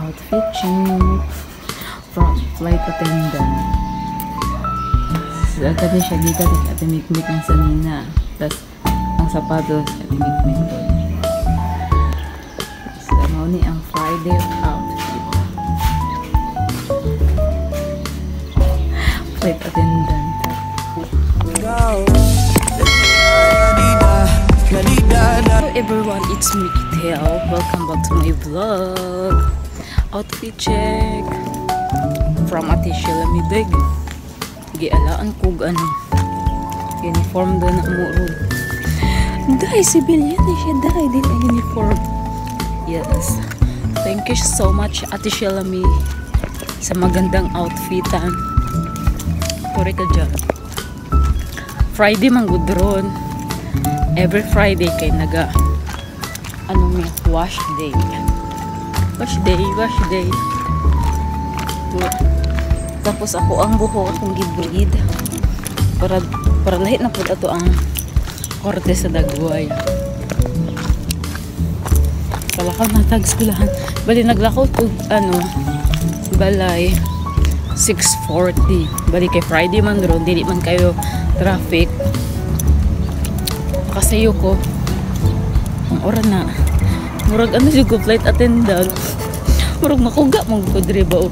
outfit check from flight attendant. So, kaya siya dito at atimik-mik ng sanina. Tapos, ang sapatos at atimik-mik doon. So, mauni ang Friday outfit. Flight attendant. Hello everyone, it's me, Ithel. Welcome back to my vlog. Outfit check from Ate Sheila Midig. Gialaan ko uniform doon na mo. Dahil civilian na siya, dahil din ang uniform. Yes, thank you so much Ate Sheila Mi sa magandang outfitan. Puri ka dyan. Friday man good ron. Every Friday kay naga wash day. Tapos ako ang buhok akong gibreed para lahit na po ito ang korte sa dagway. Kalakaw na tag-skulahan. Bali naglakaw ko balay 6:40. Bali kay Friday man ron, dili man kayo traffic. Kasayo ko ang oras na murag yung flight attendant murag makuga mong ko dire ba.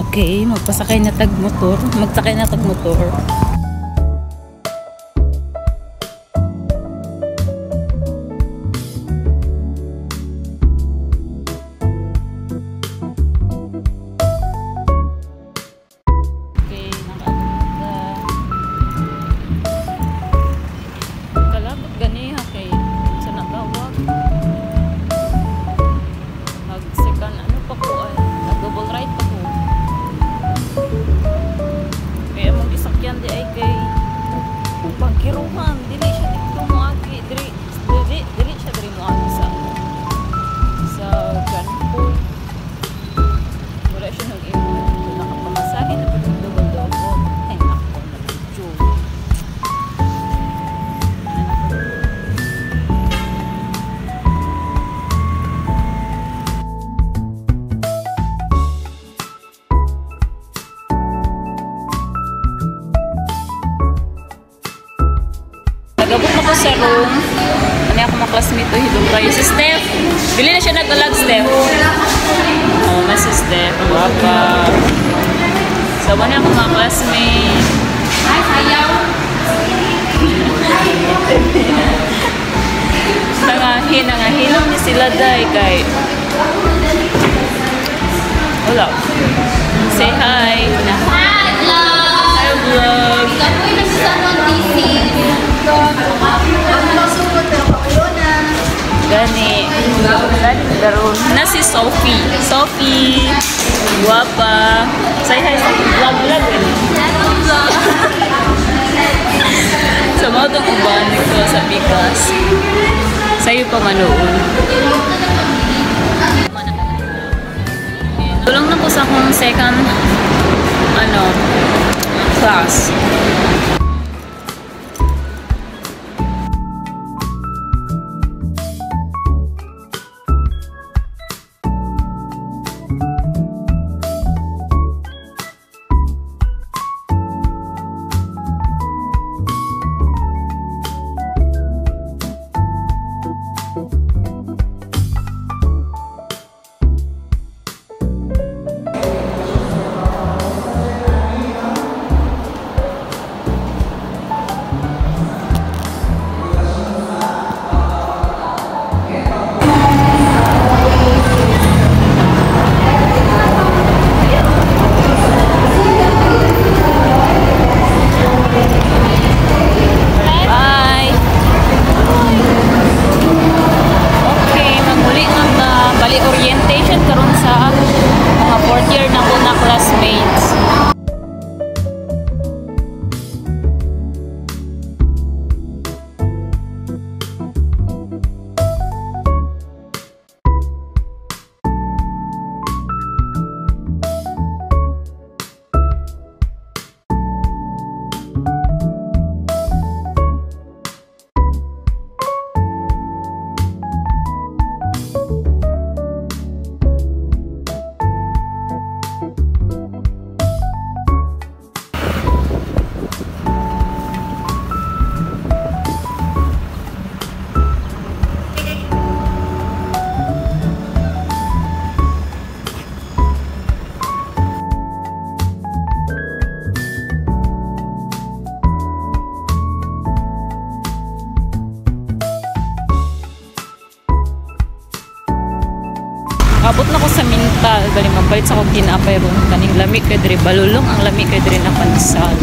Okay, magsakay na tag motor. Nagabot ako sa room. Ano ako mga classmate to hilong kayo. Si Steph. Bili na siya nag-alag, Steph. Oh, na si Steph. Wapa. So, ano ako mga classmate. Hi, sayaw. Nangahinom ni sila day kay. Wala. Say hi. Hi, vlog. Hi, vlog. Ikapoy na sa San DC. Gani daron na si Sophie guwapa. Say hi sa vlog sa mga itong uban nito sa Pikas sa'yo pa manoon. Tulong na ko sa akong second class. Abot na ko sa Mintal, bali mapalit sa kong tinapay ron kaning lami kay diri balulong ang lami kay diri na pandesal.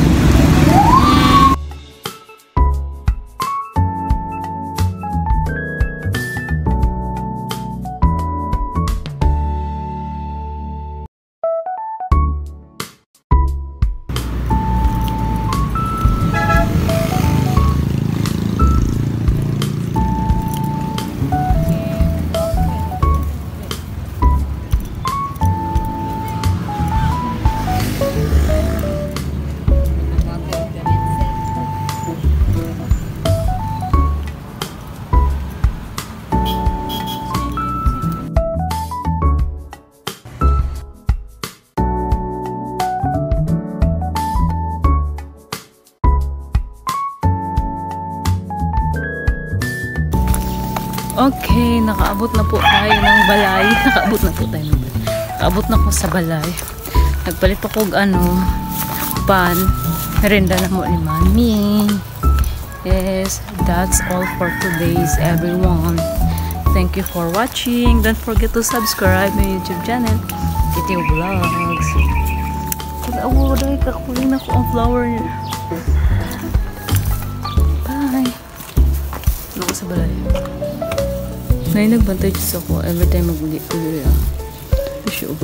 Okay, nakaabot na po tayo ng balay. Nakaabot na po sa balay. Nagpalit po kog pan. Merenda na mo ni Mami. Yes, that's all for today's everyone. Thank you for watching. Don't forget to subscribe my YouTube channel, Titi Vlogs. Pag-awo dahil kakuling na ko ang flower niya. Bye. Ano sa balay? Nay nagbantay sa ako every time mag-uli ko. Ito siya.